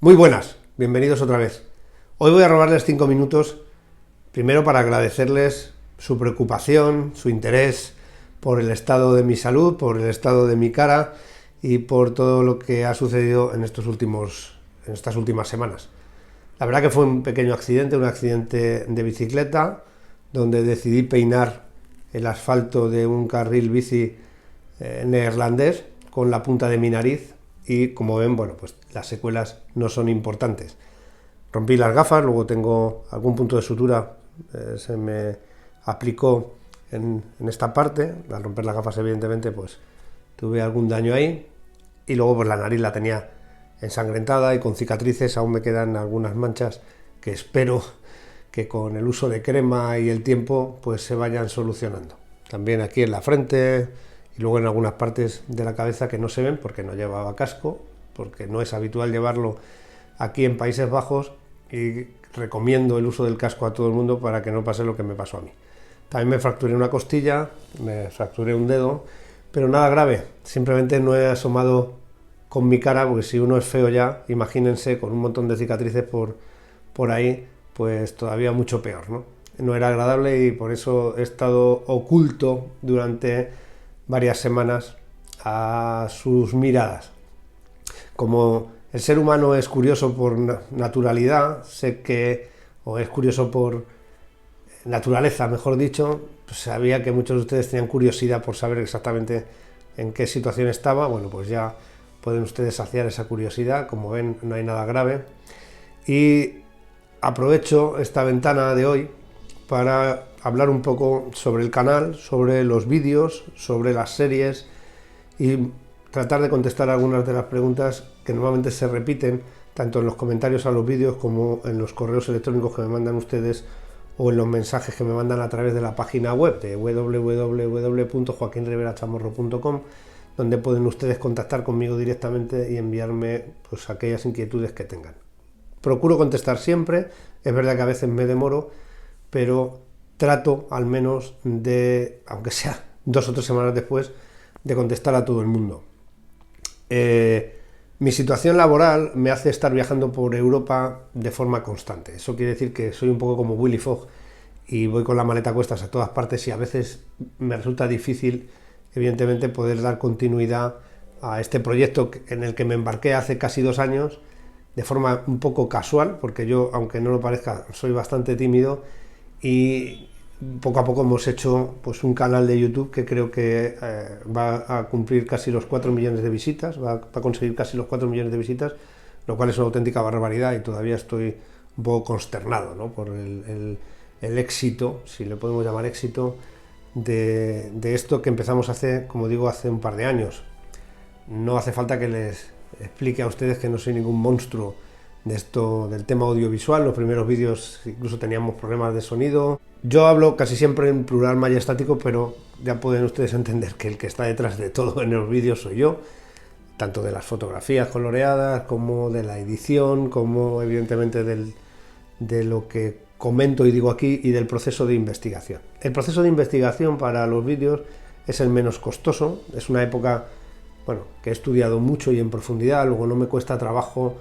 Muy buenas, bienvenidos otra vez. Hoy voy a robarles 5 minutos, primero para agradecerles su preocupación, su interés por el estado de mi salud, por el estado de mi cara y por todo lo que ha sucedido en estas últimas semanas. La verdad que fue un pequeño accidente, un accidente de bicicleta, donde decidí peinar el asfalto de un carril bici neerlandés con la punta de mi nariz y, como ven, bueno, pues las secuelas no son importantes. Rompí las gafas, luego tengo algún punto de sutura, se me aplicó en esta parte. Al romper las gafas, evidentemente, pues tuve algún daño ahí, y luego pues la nariz la tenía ensangrentada y con cicatrices. Aún me quedan algunas manchas que espero que con el uso de crema y el tiempo pues se vayan solucionando. También aquí en la frente y luego en algunas partes de la cabeza que no se ven porque no llevaba casco, porque no es habitual llevarlo aquí en Países Bajos, y recomiendo el uso del casco a todo el mundo para que no pase lo que me pasó a mí. También me fracturé una costilla, me fracturé un dedo, pero nada grave, simplemente no he asomado con mi cara, porque si uno es feo ya, imagínense con un montón de cicatrices por ahí, pues todavía mucho peor, ¿no? No era agradable y por eso he estado oculto durante varias semanas a sus miradas. Como el ser humano es curioso por naturalidad, o es curioso por naturaleza, mejor dicho, pues sabía que muchos de ustedes tenían curiosidad por saber exactamente en qué situación estaba. Bueno, pues ya pueden ustedes saciar esa curiosidad. Como ven, no hay nada grave. Y aprovecho esta ventana de hoy para hablar un poco sobre el canal, sobre los vídeos, sobre las series y tratar de contestar algunas de las preguntas que normalmente se repiten tanto en los comentarios a los vídeos como en los correos electrónicos que me mandan ustedes o en los mensajes que me mandan a través de la página web de www.joaquinriverachamorro.com, donde pueden ustedes contactar conmigo directamente y enviarme pues aquellas inquietudes que tengan. Procuro contestar siempre, es verdad que a veces me demoro, pero trato al menos de, aunque sea 2 o 3 semanas después, de contestar a todo el mundo. Mi situación laboral me hace estar viajando por Europa de forma constante. Eso quiere decir que soy un poco como Willy Fogg y voy con la maleta a cuestas a todas partes, y a veces me resulta difícil, evidentemente, poder dar continuidad a este proyecto en el que me embarqué hace casi 2 años de forma un poco casual, porque yo, aunque no lo parezca, soy bastante tímido, y poco a poco hemos hecho pues un canal de YouTube que creo que va a cumplir casi los 4 millones de visitas, va a conseguir casi los 4 millones de visitas, lo cual es una auténtica barbaridad, y todavía estoy un poco consternado, ¿no?, por el éxito, si le podemos llamar éxito, de esto que empezamos hace, como digo, hace un par de años. No hace falta que les explique a ustedes que no soy ningún monstruo de esto, del tema audiovisual. Los primeros vídeos incluso teníamos problemas de sonido. Yo hablo casi siempre en plural majestático, pero ya pueden ustedes entender que el que está detrás de todo en los vídeos soy yo, tanto de las fotografías coloreadas como de la edición, como evidentemente de lo que comento y digo aquí, y del proceso de investigación. El proceso de investigación para los vídeos es el menos costoso, es una época, bueno, que he estudiado mucho y en profundidad, luego no me cuesta trabajo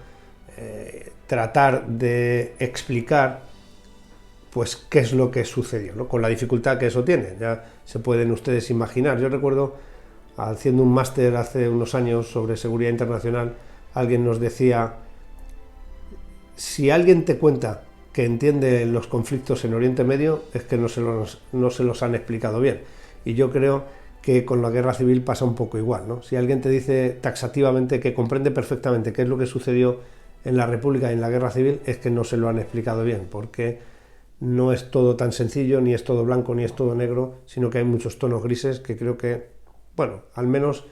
tratar de explicar pues qué es lo que sucedió, ¿no?, con la dificultad que eso tiene, ya se pueden ustedes imaginar. Yo recuerdo, haciendo un máster hace unos años sobre seguridad internacional, alguien nos decía: si alguien te cuenta que entiende los conflictos en Oriente Medio, es que no se los han explicado bien. Y yo creo que con la guerra civil pasa un poco igual, ¿no? Si alguien te dice taxativamente que comprende perfectamente qué es lo que sucedió en la República y en la guerra civil, es que no se lo han explicado bien, porque no es todo tan sencillo, ni es todo blanco, ni es todo negro, sino que hay muchos tonos grises que creo que, bueno, al menos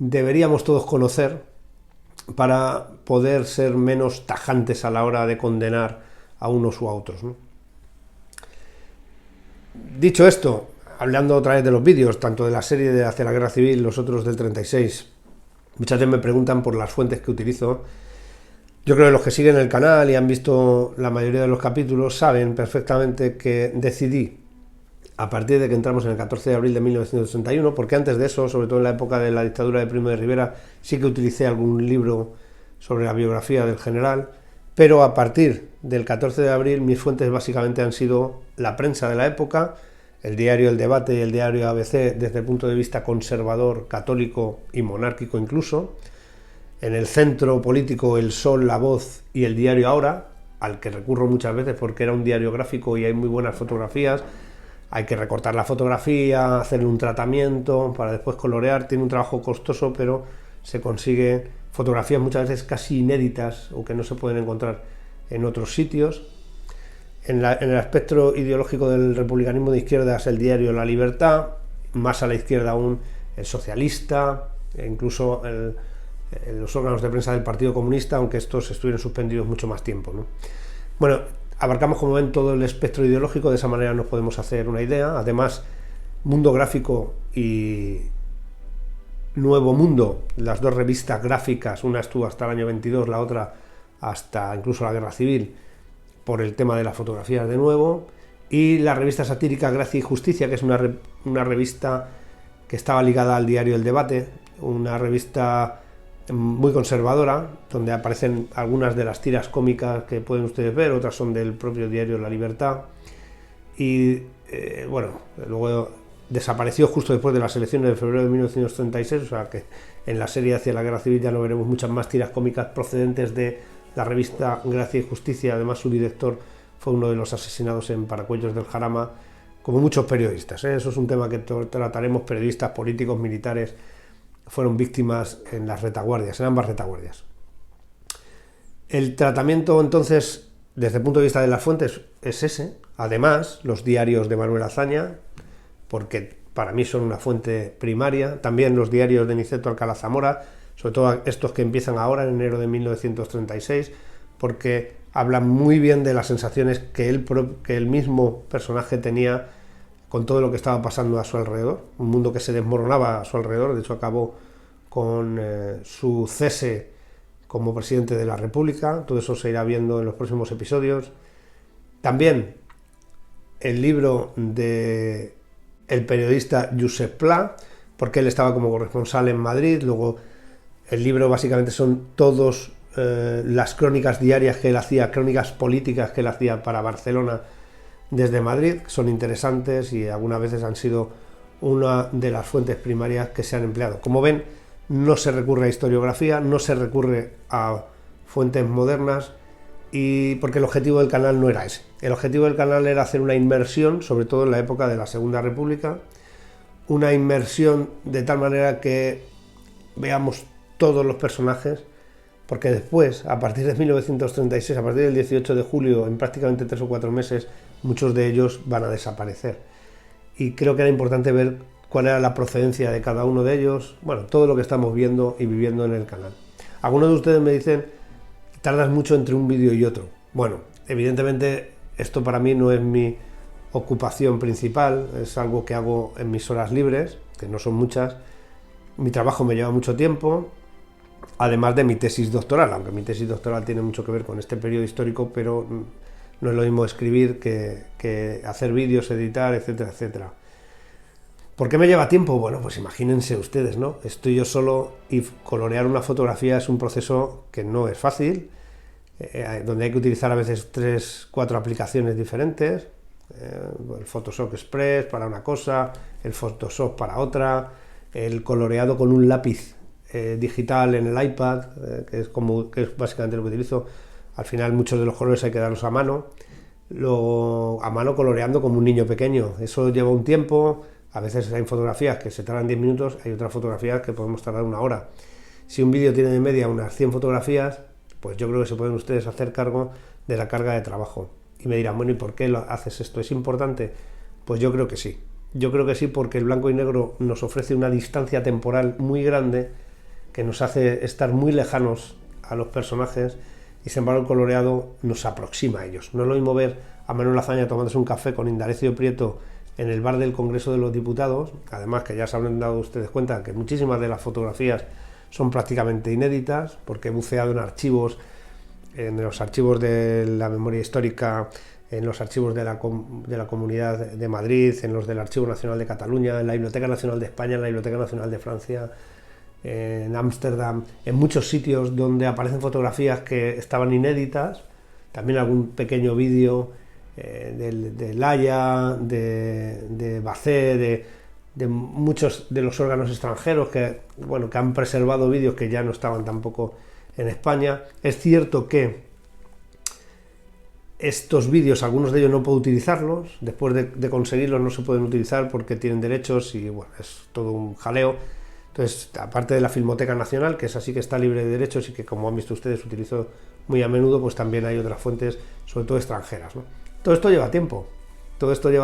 deberíamos todos conocer para poder ser menos tajantes a la hora de condenar a unos u a otros, ¿no? Dicho esto, hablando otra vez de los vídeos, tanto de la serie de Hacia la Guerra Civil, los otros del 36, muchas veces me preguntan por las fuentes que utilizo. Yo creo que los que siguen el canal y han visto la mayoría de los capítulos saben perfectamente que decidí, a partir de que entramos en el 14 de abril de 1961, porque antes de eso, sobre todo en la época de la dictadura de Primo de Rivera, sí que utilicé algún libro sobre la biografía del general, pero a partir del 14 de abril mis fuentes básicamente han sido la prensa de la época, el diario El Debate y el diario ABC desde el punto de vista conservador, católico y monárquico incluso, en el centro político El Sol, La Voz y el diario Ahora, al que recurro muchas veces porque era un diario gráfico y hay muy buenas fotografías. Hay que recortar la fotografía, hacerle un tratamiento para después colorear. Tiene un trabajo costoso, pero se consigue fotografías muchas veces casi inéditas o que no se pueden encontrar en otros sitios. En el espectro ideológico del republicanismo de izquierdas, el diario La Libertad, más a la izquierda aún El Socialista, e incluso los órganos de prensa del Partido Comunista, aunque estos estuvieron suspendidos mucho más tiempo, ¿no? Bueno, abarcamos, como ven, todo el espectro ideológico, de esa manera nos podemos hacer una idea. Además, Mundo Gráfico y Nuevo Mundo, las dos revistas gráficas, una estuvo hasta el año 22, la otra hasta incluso la Guerra Civil, por el tema de las fotografías de nuevo, y la revista satírica Gracia y Justicia, que es una revista que estaba ligada al diario El Debate, una revista muy conservadora, donde aparecen algunas de las tiras cómicas que pueden ustedes ver, otras son del propio diario La Libertad, y bueno, luego desapareció justo después de las elecciones de febrero de 1936, o sea que en la serie hacia la Guerra Civil ya no veremos muchas más tiras cómicas procedentes de la revista Gracia y Justicia. Además, su director fue uno de los asesinados en Paracuellos del Jarama, como muchos periodistas, ¿eh? Eso es un tema que trataremos. Periodistas, políticos, militares fueron víctimas en las retaguardias, en ambas retaguardias. El tratamiento, entonces, desde el punto de vista de las fuentes, es ese. Además, los diarios de Manuel Azaña, porque para mí son una fuente primaria. También los diarios de Niceto Alcalá Zamora, sobre todo estos que empiezan ahora, en enero de 1936, porque hablan muy bien de las sensaciones que el mismo personaje tenía con todo lo que estaba pasando a su alrededor, un mundo que se desmoronaba a su alrededor. De hecho, acabó con su cese como presidente de la República. Todo eso se irá viendo en los próximos episodios. También el libro de el periodista Josep Pla, porque él estaba como corresponsal en Madrid. Luego el libro básicamente son todas las crónicas diarias que él hacía, crónicas políticas que él hacía para Barcelona desde Madrid, que son interesantes y algunas veces han sido una de las fuentes primarias que se han empleado. Como ven, no se recurre a historiografía, no se recurre a fuentes modernas, y porque el objetivo del canal no era ese. El objetivo del canal era hacer una inmersión, sobre todo en la época de la Segunda República, una inmersión de tal manera que veamos todos los personajes, porque después, a partir de 1936, a partir del 18 de julio, en prácticamente 3 o 4 meses, muchos de ellos van a desaparecer. Y creo que era importante ver cuál era la procedencia de cada uno de ellos, bueno, todo lo que estamos viendo y viviendo en el canal. Algunos de ustedes me dicen, tardas mucho entre un vídeo y otro. Bueno, evidentemente esto para mí no es mi ocupación principal, es algo que hago en mis horas libres, que no son muchas. Mi trabajo me lleva mucho tiempo, además de mi tesis doctoral, aunque mi tesis doctoral tiene mucho que ver con este periodo histórico, pero no es lo mismo escribir que hacer vídeos, editar, etcétera, etcétera. ¿Por qué me lleva tiempo? Bueno, pues imagínense ustedes, ¿no? Estoy yo solo y colorear una fotografía es un proceso que no es fácil, donde hay que utilizar a veces 3 o 4 aplicaciones diferentes, el Photoshop Express para una cosa, el Photoshop para otra, el coloreado con un lápiz digital en el iPad, que es básicamente lo que utilizo. Al final muchos de los colores hay que darlos a mano, coloreando como un niño pequeño. Eso lleva un tiempo. A veces hay fotografías que se tardan 10 minutos, hay otras fotografías que podemos tardar 1 hora. Si un vídeo tiene de media unas 100 fotografías, pues yo creo que se pueden ustedes hacer cargo de la carga de trabajo. Y me dirán, bueno, ¿y por qué lo haces esto? ¿Es importante? Pues yo creo que sí. Yo creo que sí, porque el blanco y negro nos ofrece una distancia temporal muy grande que nos hace estar muy lejanos a los personajes, y sin embargo el coloreado nos aproxima a ellos. No es lo mismo ver a Manuel Azaña tomándose un café con Indalecio Prieto en el bar del Congreso de los Diputados, además que ya se habrán dado ustedes cuenta que muchísimas de las fotografías son prácticamente inéditas, porque he buceado en archivos, en los archivos de la memoria histórica, en los archivos de la Comunidad de Madrid, en los del Archivo Nacional de Cataluña, en la Biblioteca Nacional de España, en la Biblioteca Nacional de Francia, en Ámsterdam, en muchos sitios donde aparecen fotografías que estaban inéditas, también algún pequeño vídeo de Laia, de Bacé, de muchos de los órganos extranjeros que han preservado vídeos que ya no estaban tampoco en España. Es cierto que estos vídeos, algunos de ellos no puedo utilizarlos, después de conseguirlos no se pueden utilizar porque tienen derechos y bueno, es todo un jaleo. Entonces, aparte de la Filmoteca Nacional, que es así que está libre de derechos y que, como han visto ustedes, utilizo muy a menudo, pues también hay otras fuentes, sobre todo extranjeras, ¿no? Todo esto lleva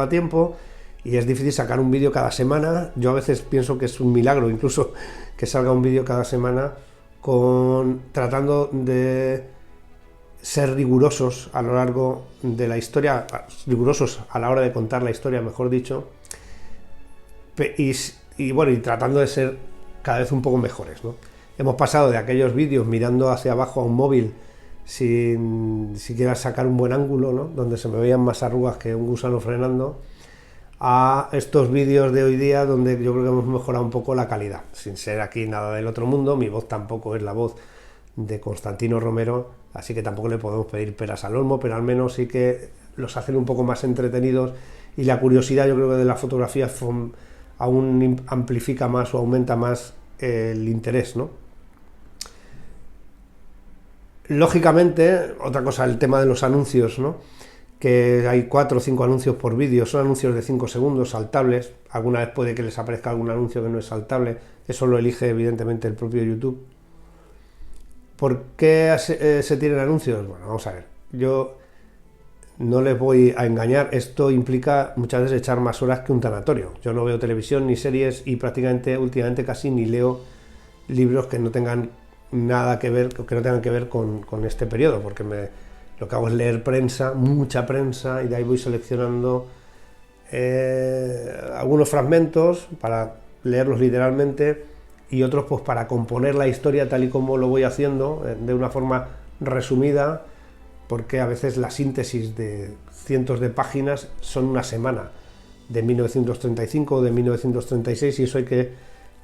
tiempo y es difícil sacar un vídeo cada semana. Yo a veces pienso que es un milagro incluso que salga un vídeo cada semana tratando de ser rigurosos a lo largo de la historia, rigurosos a la hora de contar la historia, mejor dicho, y tratando de ser cada vez un poco mejores, ¿no? Hemos pasado de aquellos vídeos mirando hacia abajo a un móvil sin siquiera sacar un buen ángulo, ¿no?, donde se me veían más arrugas que un gusano frenando, a estos vídeos de hoy día donde yo creo que hemos mejorado un poco la calidad, sin ser aquí nada del otro mundo. Mi voz tampoco es la voz de Constantino Romero, así que tampoco le podemos pedir peras al olmo, pero al menos sí que los hacen un poco más entretenidos, y la curiosidad, yo creo que de la fotografía aún amplifica más o aumenta más el interés, ¿no? Lógicamente, otra cosa, el tema de los anuncios, ¿no?, que hay 4 o 5 anuncios por vídeo, son anuncios de 5 segundos, saltables. Alguna vez puede que les aparezca algún anuncio que no es saltable, eso lo elige evidentemente el propio YouTube. ¿Por qué se tienen anuncios? Bueno, vamos a ver, yo no les voy a engañar, esto implica muchas veces echar más horas que un tanatorio. Yo no veo televisión ni series y prácticamente últimamente casi ni leo libros que no tengan nada que ver, que no tengan que ver con este periodo, porque lo que hago es leer prensa, mucha prensa, y de ahí voy seleccionando algunos fragmentos para leerlos literalmente y otros pues para componer la historia tal y como lo voy haciendo, de una forma resumida, porque a veces la síntesis de cientos de páginas son una semana, de 1935 o de 1936, y eso hay que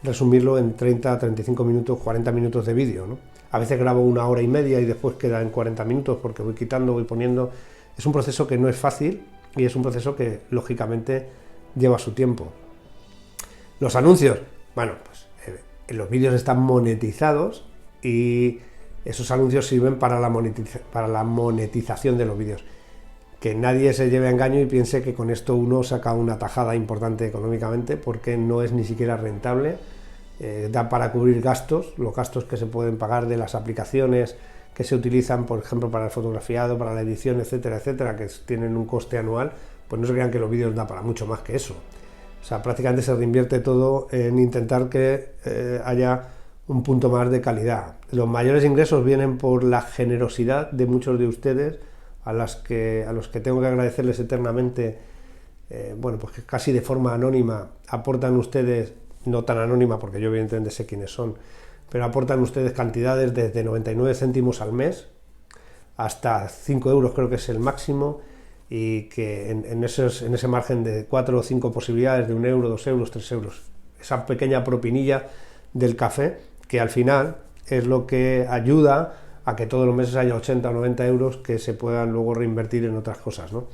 resumirlo en 30, 35 minutos, 40 minutos de vídeo, ¿no? A veces grabo 1 hora y media y después queda en 40 minutos porque voy quitando, voy poniendo. Es un proceso que no es fácil y es un proceso que lógicamente lleva su tiempo. Los anuncios, bueno, pues los vídeos están monetizados y esos anuncios sirven para la monetización de los vídeos. Que nadie se lleve a engaño y piense que con esto uno saca una tajada importante económicamente, porque no es ni siquiera rentable. Da para cubrir gastos, los gastos que se pueden pagar de las aplicaciones que se utilizan, por ejemplo, para el fotografiado, para la edición, etcétera, etcétera, que tienen un coste anual. Pues no se crean que los vídeos da para mucho más que eso. O sea, prácticamente se reinvierte todo en intentar que haya un punto más de calidad. Los mayores ingresos vienen por la generosidad de muchos de ustedes, a los que tengo que agradecerles eternamente, pues que casi de forma anónima aportan ustedes, no tan anónima porque yo evidentemente sé quiénes son, pero aportan ustedes cantidades desde 99 céntimos al mes hasta 5 euros, creo que es el máximo, y que en ese margen de 4 o 5 posibilidades de 1 euro, 2 euros, 3 euros, esa pequeña propinilla del café, que al final es lo que ayuda a que todos los meses haya 80 o 90 euros que se puedan luego reinvertir en otras cosas, ¿no?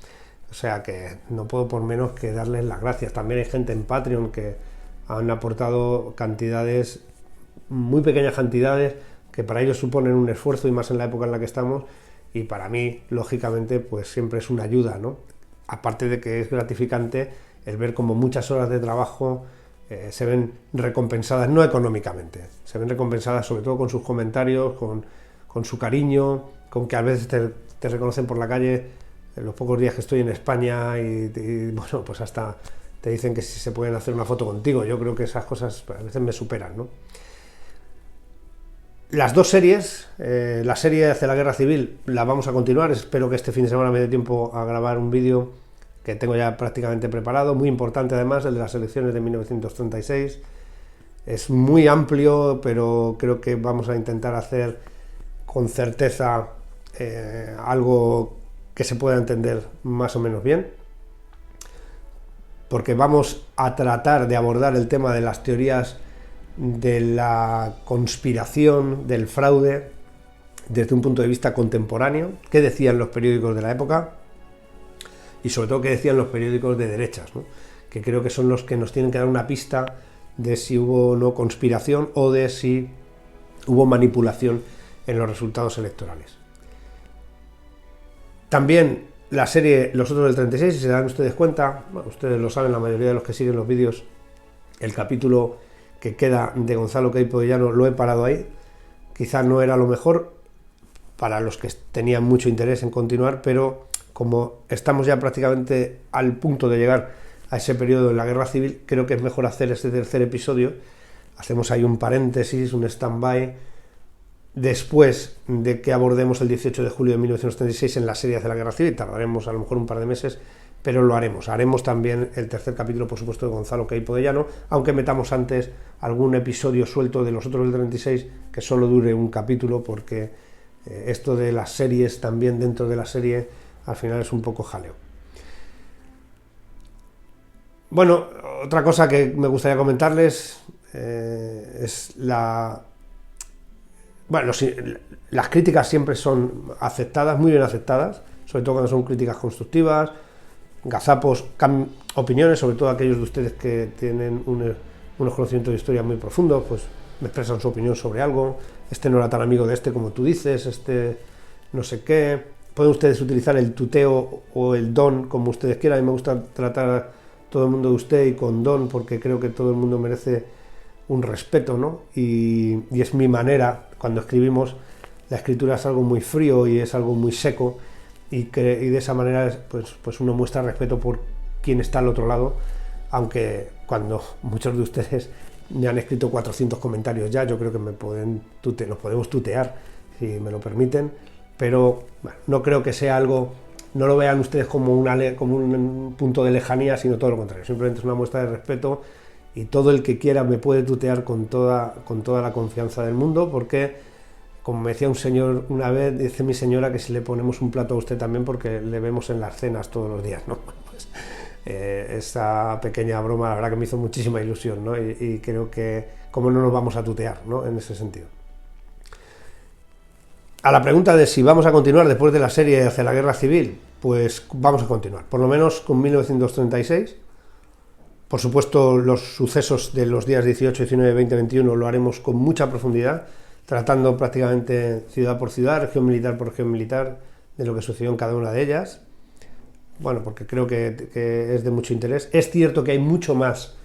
O sea que no puedo por menos que darles las gracias. También hay gente en Patreon que han aportado cantidades, muy pequeñas cantidades, que para ellos suponen un esfuerzo, y más en la época en la que estamos, y para mí, lógicamente, pues siempre es una ayuda, ¿no? Aparte de que es gratificante el ver cómo muchas horas de trabajo se ven recompensadas, no económicamente, se ven recompensadas sobre todo con sus comentarios, con su cariño, con que a veces te reconocen por la calle en los pocos días que estoy en España y bueno, pues hasta te dicen que si se pueden hacer una foto contigo. Yo creo que esas cosas a veces me superan, ¿no? Las dos series, la serie hacia la guerra civil la vamos a continuar. Espero que este fin de semana me dé tiempo a grabar un vídeo que tengo ya prácticamente preparado, muy importante además, el de las elecciones de 1936. Es muy amplio, pero creo que vamos a intentar hacer con certeza algo que se pueda entender más o menos bien, porque vamos a tratar de abordar el tema de las teorías de la conspiración, del fraude, desde un punto de vista contemporáneo, qué decían los periódicos de la época y sobre todo qué decían los periódicos de derechas, ¿no? Que creo que son los que nos tienen que dar una pista de si hubo o no conspiración o de si hubo manipulación en los resultados electorales. También la serie Los Otros del 36, si se dan ustedes cuenta, bueno, ustedes lo saben, la mayoría de los que siguen los vídeos, el capítulo que queda de Gonzalo Queipo de Llano lo he parado ahí. Quizás no era lo mejor para los que tenían mucho interés en continuar, pero como estamos ya prácticamente al punto de llegar a ese periodo de la Guerra Civil, creo que es mejor hacer este tercer episodio. Hacemos ahí un paréntesis, un stand-by, después de que abordemos el 18 de julio de 1936 en las series de la Guerra Civil. Tardaremos a lo mejor un par de meses, pero lo haremos. Haremos también el tercer capítulo, por supuesto, de Gonzalo Queipo de Llano, aunque metamos antes algún episodio suelto de Los Otros del 36 que solo dure un capítulo, porque esto de las series también dentro de la serie al final es un poco jaleo. Bueno, otra cosa que me gustaría comentarles es las críticas siempre son aceptadas, muy bien aceptadas, sobre todo cuando son críticas constructivas, gazapos, opiniones, sobre todo aquellos de ustedes que tienen unos conocimientos de historia muy profundos, pues me expresan su opinión sobre algo. Este no era tan amigo de este como tú dices, este no sé qué. Pueden ustedes utilizar el tuteo o el don como ustedes quieran. A mí me gusta tratar a todo el mundo de usted y con don, porque creo que todo el mundo merece un respeto, ¿no? Y es mi manera. Cuando escribimos, la escritura es algo muy frío y es algo muy seco, y de esa manera pues uno muestra respeto por quien está al otro lado, aunque cuando muchos de ustedes me han escrito 400 comentarios ya, yo creo que nos podemos tutear, si me lo permiten, pero bueno, no creo que sea algo, no lo vean ustedes como un punto de lejanía, sino todo lo contrario, simplemente es una muestra de respeto, y todo el que quiera me puede tutear con toda la confianza del mundo, porque como me decía un señor una vez, dice mi señora que si le ponemos un plato a usted también, porque le vemos en las cenas todos los días, ¿no? Pues, esa pequeña broma, la verdad que me hizo muchísima ilusión, ¿no? Y creo que cómo no nos vamos a tutear, ¿no? En ese sentido. A la pregunta de si vamos a continuar después de la serie hacia la Guerra Civil, pues vamos a continuar, por lo menos con 1936. Por supuesto, los sucesos de los días 18, 19, 20, 21 lo haremos con mucha profundidad, tratando prácticamente ciudad por ciudad, región militar por región militar, de lo que sucedió en cada una de ellas. Bueno, porque creo que es de mucho interés. Es cierto que hay mucho más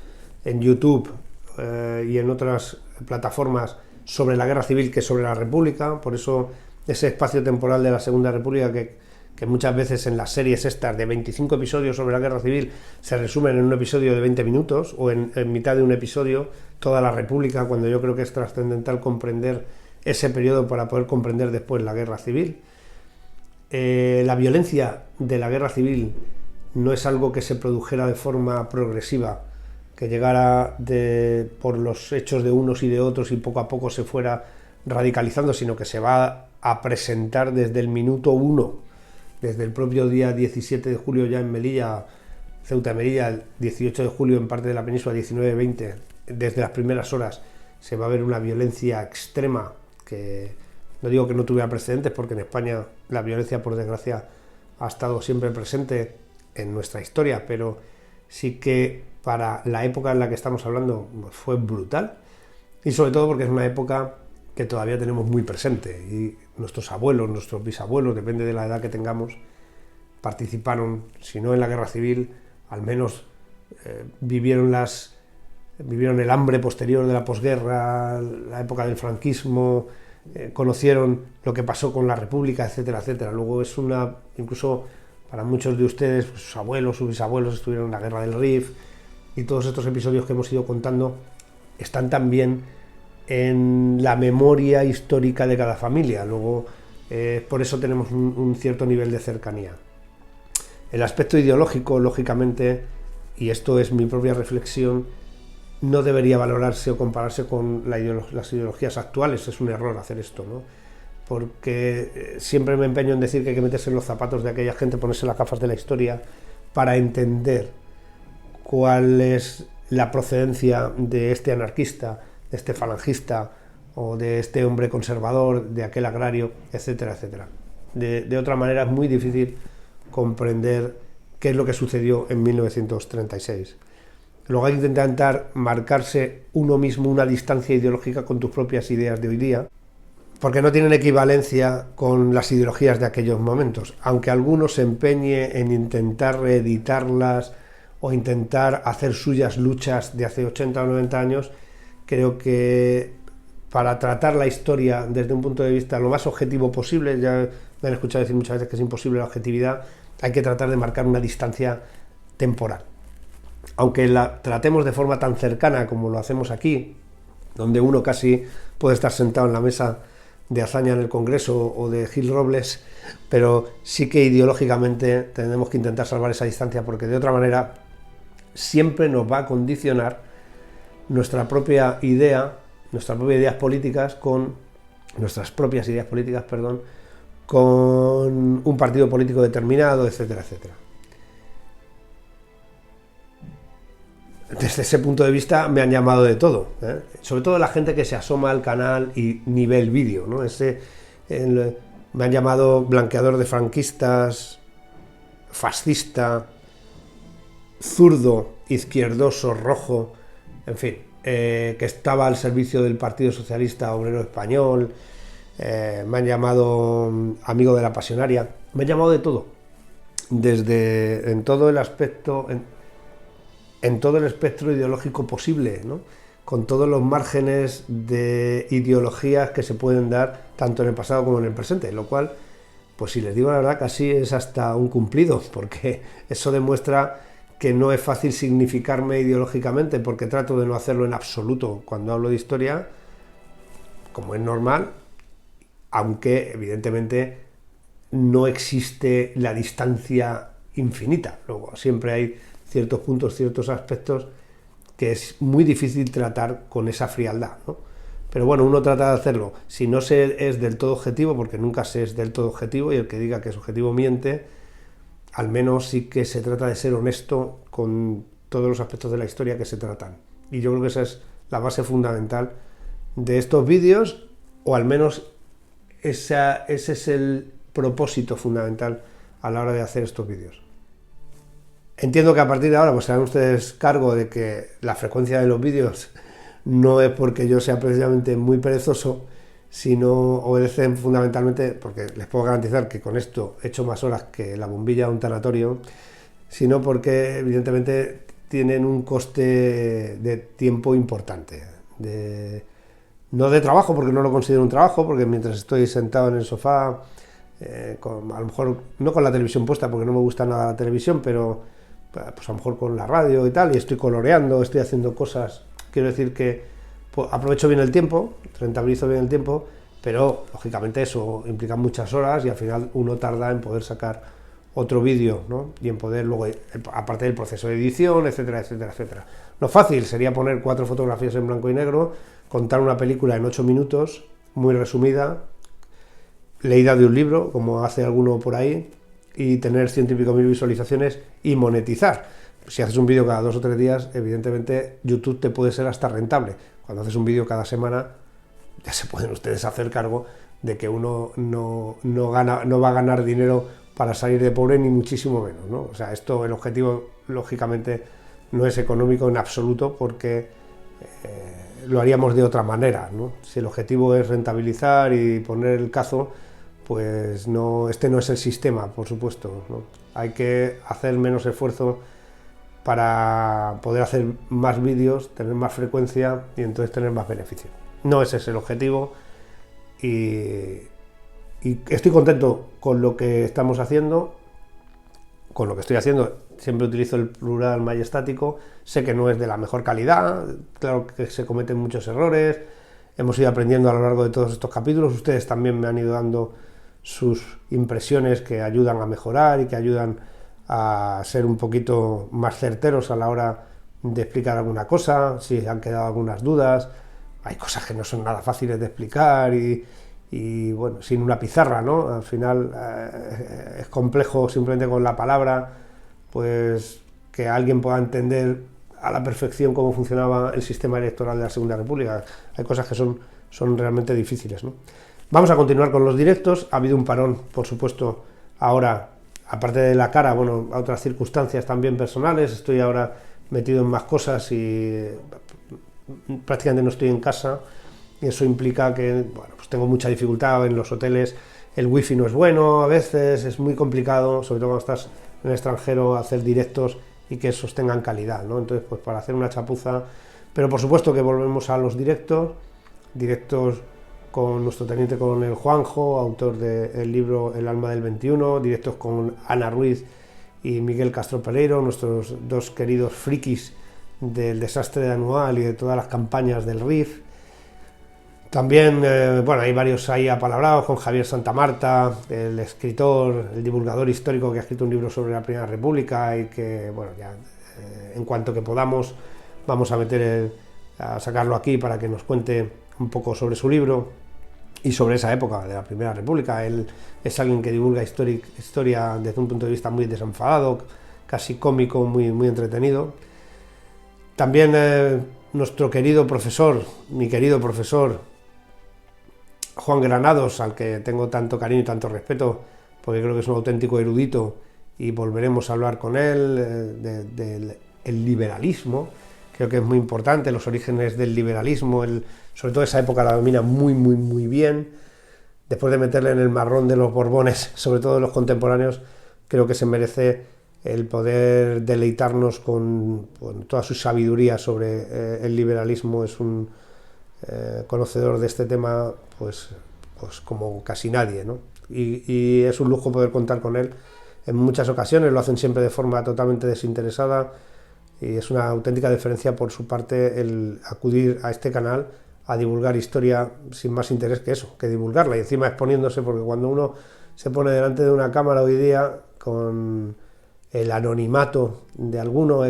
en YouTube y en otras plataformas sobre la Guerra Civil que sobre la República, por eso ese espacio temporal de la Segunda República que muchas veces en las series estas de 25 episodios sobre la Guerra Civil se resumen en un episodio de 20 minutos o en mitad de un episodio toda la República, cuando yo creo que es trascendental comprender ese periodo para poder comprender después la Guerra Civil. La violencia de la Guerra Civil no es algo que se produjera de forma progresiva, que llegara por los hechos de unos y de otros y poco a poco se fuera radicalizando, sino que se va a presentar desde el minuto 1, desde el propio día 17 de julio ya en Melilla, Ceuta y Melilla, el 18 de julio en parte de la península, 19-20, desde las primeras horas se va a ver una violencia extrema que no digo que no tuviera precedentes, porque en España la violencia, por desgracia, ha estado siempre presente en nuestra historia, pero sí que para la época en la que estamos hablando fue brutal, y sobre todo porque es una época que todavía tenemos muy presente, y nuestros abuelos, nuestros bisabuelos, depende de la edad que tengamos, participaron, si no en la Guerra Civil, al menos vivieron el hambre posterior de la posguerra, la época del franquismo, conocieron lo que pasó con la República, etcétera, etcétera. Luego incluso para muchos de ustedes, pues, sus abuelos, sus bisabuelos estuvieron en la Guerra del Rif, y todos estos episodios que hemos ido contando están también en la memoria histórica de cada familia. Luego, por eso tenemos un cierto nivel de cercanía. El aspecto ideológico, lógicamente, y esto es mi propia reflexión, no debería valorarse o compararse con las ideologías actuales. Es un error hacer esto, ¿no? Porque siempre me empeño en decir que hay que meterse en los zapatos de aquella gente, ponerse las gafas de la historia para entender cuál es la procedencia de este anarquista, de este falangista o de este hombre conservador, de aquel agrario, etcétera, etcétera. De otra manera es muy difícil comprender qué es lo que sucedió en 1936. Luego hay que intentar marcarse uno mismo una distancia ideológica con tus propias ideas de hoy día, porque no tienen equivalencia con las ideologías de aquellos momentos, aunque alguno se empeñe en intentar reeditarlas o intentar hacer suyas luchas de hace 80 o 90 años, creo que para tratar la historia desde un punto de vista lo más objetivo posible, ya me han escuchado decir muchas veces que es imposible la objetividad, hay que tratar de marcar una distancia temporal. Aunque la tratemos de forma tan cercana como lo hacemos aquí, donde uno casi puede estar sentado en la mesa de Azaña en el Congreso o de Gil Robles, pero sí que ideológicamente tenemos que intentar salvar esa distancia, porque de otra manera siempre nos va a condicionar nuestras propias ideas políticas con un partido político determinado, etcétera, etcétera. Desde ese punto de vista me han llamado de todo, sobre todo la gente que se asoma al canal y ni ve el vídeo, ¿no? Me han llamado blanqueador de franquistas, fascista, zurdo, izquierdoso, rojo, en fin, que estaba al servicio del Partido Socialista Obrero Español, me han llamado amigo de la pasionaria, me han llamado de todo, en todo el aspecto, en todo el espectro ideológico posible, ¿no? Con todos los márgenes de ideologías que se pueden dar tanto en el pasado como en el presente, lo cual, pues si les digo la verdad, casi es hasta un cumplido, porque eso demuestra que no es fácil significarme ideológicamente, porque trato de no hacerlo en absoluto cuando hablo de historia, como es normal, aunque evidentemente no existe la distancia infinita. Luego siempre hay ciertos puntos, ciertos aspectos que es muy difícil tratar con esa frialdad, ¿no? Pero bueno, uno trata de hacerlo. Si no se es del todo objetivo, porque nunca se es del todo objetivo, y el que diga que es objetivo miente, al menos sí que se trata de ser honesto con todos los aspectos de la historia que se tratan. Y yo creo que esa es la base fundamental de estos vídeos, o al menos ese es el propósito fundamental a la hora de hacer estos vídeos. Entiendo que a partir de ahora pues se hagan ustedes cargo de que la frecuencia de los vídeos no es porque yo sea precisamente muy perezoso, sino obedecen fundamentalmente, porque les puedo garantizar que con esto he hecho más horas que la bombilla de un tanatorio, sino porque evidentemente tienen un coste de tiempo importante. No de trabajo, porque no lo considero un trabajo, porque mientras estoy sentado en el sofá, a lo mejor no con la televisión puesta, porque no me gusta nada la televisión, pero pues a lo mejor con la radio y tal, y estoy coloreando, estoy haciendo cosas, quiero decir que pues, aprovecho bien el tiempo, rentabilizo bien el tiempo, pero lógicamente eso implica muchas horas y al final uno tarda en poder sacar otro vídeo, ¿no? Y en poder luego, aparte del proceso de edición, etcétera, etcétera, etcétera. Lo fácil sería poner 4 fotografías en blanco y negro, contar una película en 8 minutos, muy resumida, leída de un libro, como hace alguno por ahí, y tener 100 y pico mil visualizaciones y monetizar. Si haces un vídeo cada 2 o 3 días, evidentemente YouTube te puede ser hasta rentable. Cuando haces un vídeo cada semana, ya se pueden ustedes hacer cargo de que uno no va a ganar dinero para salir de pobre, ni muchísimo menos, ¿no? O sea, el objetivo, lógicamente, no es económico en absoluto, porque lo haríamos de otra manera, ¿no? Si el objetivo es rentabilizar y poner el cazo, pues no, este no es el sistema, por supuesto, ¿no? Hay que hacer menos esfuerzo para poder hacer más vídeos, tener más frecuencia y entonces tener más beneficio. No ese es el objetivo y estoy contento con lo que estamos haciendo, con lo que estoy haciendo. Siempre utilizo el plural majestático, sé que no es de la mejor calidad, claro que se cometen muchos errores, hemos ido aprendiendo a lo largo de todos estos capítulos, ustedes también me han ido dando sus impresiones que ayudan a mejorar y que ayudan a ser un poquito más certeros a la hora de explicar alguna cosa, si han quedado algunas dudas. Hay cosas que no son nada fáciles de explicar y bueno, sin una pizarra, ¿no? Al final es complejo simplemente con la palabra, pues que alguien pueda entender a la perfección cómo funcionaba el sistema electoral de la Segunda República. Hay cosas que son realmente difíciles, ¿no? Vamos a continuar con los directos. Ha habido un parón, por supuesto, ahora, aparte de la cara, bueno, a otras circunstancias también personales. Estoy ahora metido en más cosas y prácticamente no estoy en casa, y eso implica que, bueno, pues tengo mucha dificultad en los hoteles. El wifi no es bueno, a veces es muy complicado, sobre todo cuando estás en el extranjero, hacer directos y que esos tengan calidad, ¿no? Entonces, pues para hacer una chapuza, pero por supuesto que volvemos a los directos con nuestro teniente coronel Juanjo, autor del libro El alma del 21, directos con Ana Ruiz y Miguel Castro Pereiro, nuestros dos queridos frikis del desastre de Anual y de todas las campañas del RIF. También, bueno, hay varios ahí apalabrados, con Javier Santamarta, el escritor, el divulgador histórico que ha escrito un libro sobre la Primera República y que, bueno, ya en cuanto que podamos vamos a sacarlo aquí para que nos cuente un poco sobre su libro y sobre esa época de la Primera República. Él es alguien que divulga historia desde un punto de vista muy desenfadado, casi cómico, muy entretenido. También nuestro querido profesor, mi querido profesor Juan Granados, al que tengo tanto cariño y tanto respeto, porque creo que es un auténtico erudito, y volveremos a hablar con él del liberalismo. Creo que es muy importante, los orígenes del liberalismo, sobre todo esa época la domina muy bien. Después de meterle en el marrón de los Borbones, sobre todo de los contemporáneos, creo que se merece el poder deleitarnos con toda su sabiduría sobre el liberalismo. Es un conocedor de este tema pues como casi nadie, ¿no? Y es un lujo poder contar con él en muchas ocasiones. Lo hacen siempre de forma totalmente desinteresada y es una auténtica deferencia por su parte el acudir a este canal a divulgar historia sin más interés que eso, que divulgarla, y encima exponiéndose, porque cuando uno se pone delante de una cámara hoy día con el anonimato de alguno,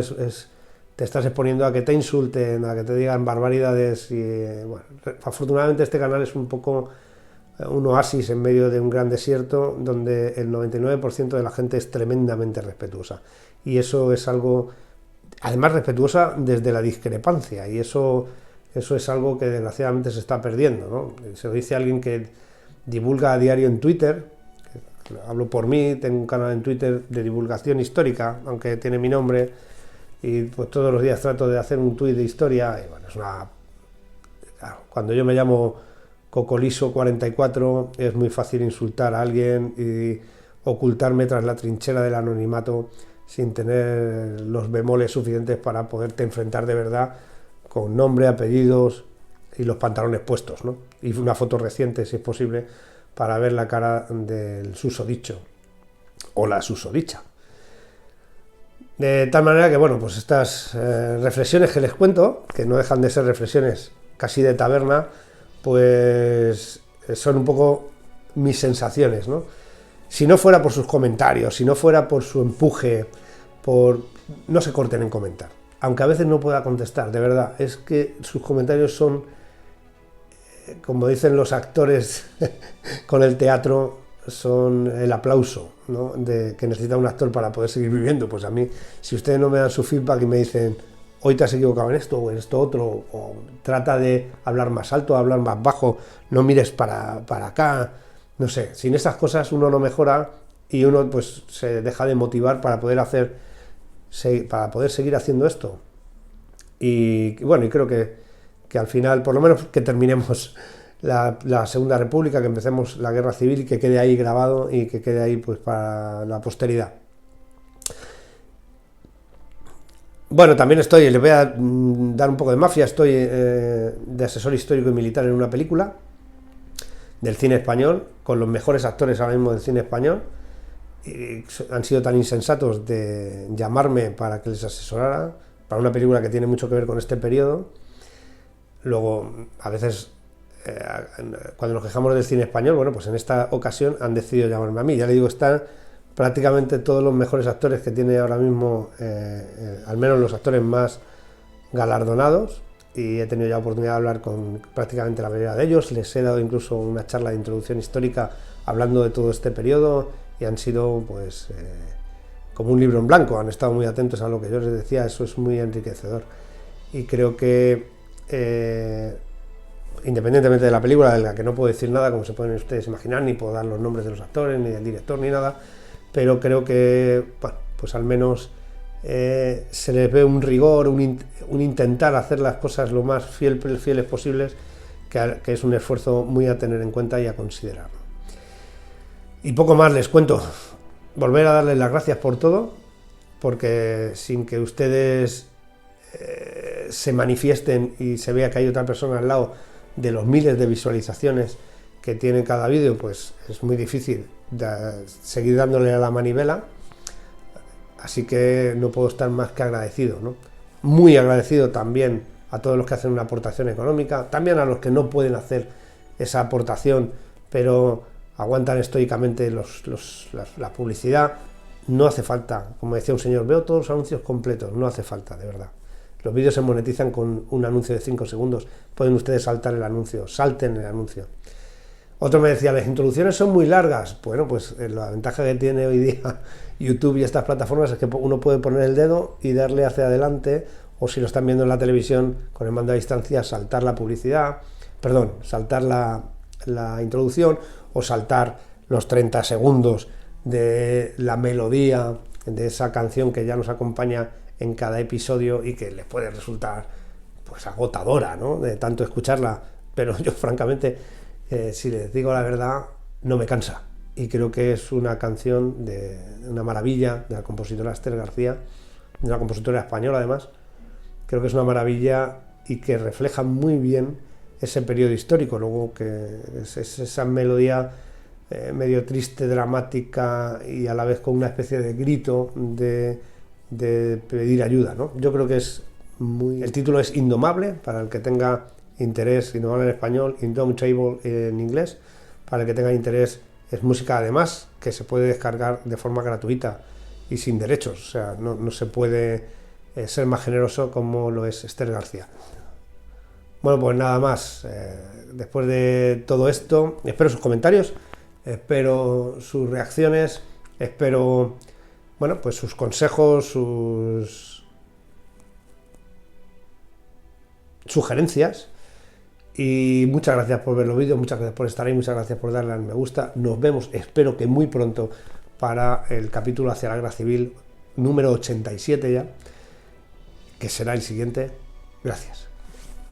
te estás exponiendo a que te insulten, a que te digan barbaridades. Y bueno, afortunadamente este canal es un poco un oasis en medio de un gran desierto donde el 99% de la gente es tremendamente respetuosa, y eso es algo, además respetuosa desde la discrepancia, y eso es algo que desgraciadamente se está perdiendo, ¿no? Se lo dice alguien que divulga a diario en Twitter. Hablo por mí, tengo un canal en Twitter de divulgación histórica, aunque tiene mi nombre, y pues todos los días trato de hacer un tuit de historia, y bueno, claro, cuando yo me llamo Cocoliso44 es muy fácil insultar a alguien y ocultarme tras la trinchera del anonimato sin tener los bemoles suficientes para poderte enfrentar de verdad con nombre, apellidos y los pantalones puestos, ¿no? Y una foto reciente, si es posible, para ver la cara del susodicho o la susodicha. De tal manera que, bueno, pues estas reflexiones que les cuento, que no dejan de ser reflexiones casi de taberna, pues son un poco mis sensaciones, ¿no? Si no fuera por sus comentarios, si no fuera por su empuje, no se corten en comentar, aunque a veces no pueda contestar, de verdad, es que sus comentarios son, como dicen los actores con el teatro, son el aplauso, ¿no?, que necesita un actor para poder seguir viviendo. Pues a mí, si ustedes no me dan su feedback y me dicen, hoy te has equivocado en esto o en esto otro, o trata de hablar más alto, hablar más bajo, no mires para acá, no sé, sin esas cosas uno no mejora y uno pues se deja de motivar para poder seguir haciendo esto. Y bueno, y creo que al final, por lo menos que terminemos la Segunda República, que empecemos la Guerra Civil y que quede ahí grabado y que quede ahí pues para la posteridad. Bueno, también les voy a dar un poco de mafia, estoy de asesor histórico y militar en una película del cine español, con los mejores actores ahora mismo del cine español, y han sido tan insensatos de llamarme para que les asesorara, para una película que tiene mucho que ver con este periodo. Luego, a veces, cuando nos quejamos del cine español, bueno, pues en esta ocasión han decidido llamarme a mí. Ya le digo, están prácticamente todos los mejores actores que tiene ahora mismo, al menos los actores más galardonados, y he tenido ya oportunidad de hablar con prácticamente la mayoría de ellos. Les he dado incluso una charla de introducción histórica hablando de todo este periodo, y han sido pues como un libro en blanco, han estado muy atentos a lo que yo les decía, eso es muy enriquecedor. Y creo que, independientemente de la película, de la que no puedo decir nada, como se pueden ustedes imaginar, ni puedo dar los nombres de los actores, ni del director, ni nada, pero creo que, bueno, pues al menos se les ve un rigor, un intentar hacer las cosas lo más fieles posibles, que es un esfuerzo muy a tener en cuenta y a considerar. Y poco más les cuento. Volver a darles las gracias por todo, porque sin que ustedes se manifiesten y se vea que hay otra persona al lado de los miles de visualizaciones que tiene cada vídeo, pues es muy difícil seguir dándole a la manivela. Así que no puedo estar más que agradecido, ¿no? Muy agradecido también a todos los que hacen una aportación económica, también a los que no pueden hacer esa aportación, pero aguantan estoicamente la publicidad. No hace falta, como decía un señor, veo todos los anuncios completos, no hace falta, de verdad. Los vídeos se monetizan con un anuncio de 5 segundos, pueden ustedes saltar el anuncio, salten el anuncio. Otro me decía, las introducciones son muy largas. Bueno, pues la ventaja que tiene hoy día YouTube y estas plataformas es que uno puede poner el dedo y darle hacia adelante, o si lo están viendo en la televisión con el mando a distancia, saltar la publicidad, perdón, saltar la introducción, o saltar los 30 segundos de la melodía de esa canción que ya nos acompaña en cada episodio y que les puede resultar pues agotadora, ¿no?, de tanto escucharla, pero yo francamente, si les digo la verdad, no me cansa, y creo que es una canción de una maravilla de la compositora Esther García, de una compositora española además. Creo que es una maravilla y que refleja muy bien ese periodo histórico. Luego que es esa melodía medio triste, dramática y a la vez con una especie de grito de pedir ayuda, ¿no? Yo creo que es muy... El título es Indomable, para el que tenga interés. Indomable en español, Indomitable en inglés. Para el que tenga interés, es música además que se puede descargar de forma gratuita y sin derechos. O sea, no se puede ser más generoso como lo es Esther García. Bueno, pues nada más. Después de todo esto, espero sus comentarios, espero sus reacciones, espero, bueno, pues sus consejos, sus sugerencias. Y muchas gracias por ver los vídeos, muchas gracias por estar ahí, muchas gracias por darle al me gusta. Nos vemos, espero que muy pronto, para el capítulo hacia la guerra civil número 87 ya, que será el siguiente. Gracias.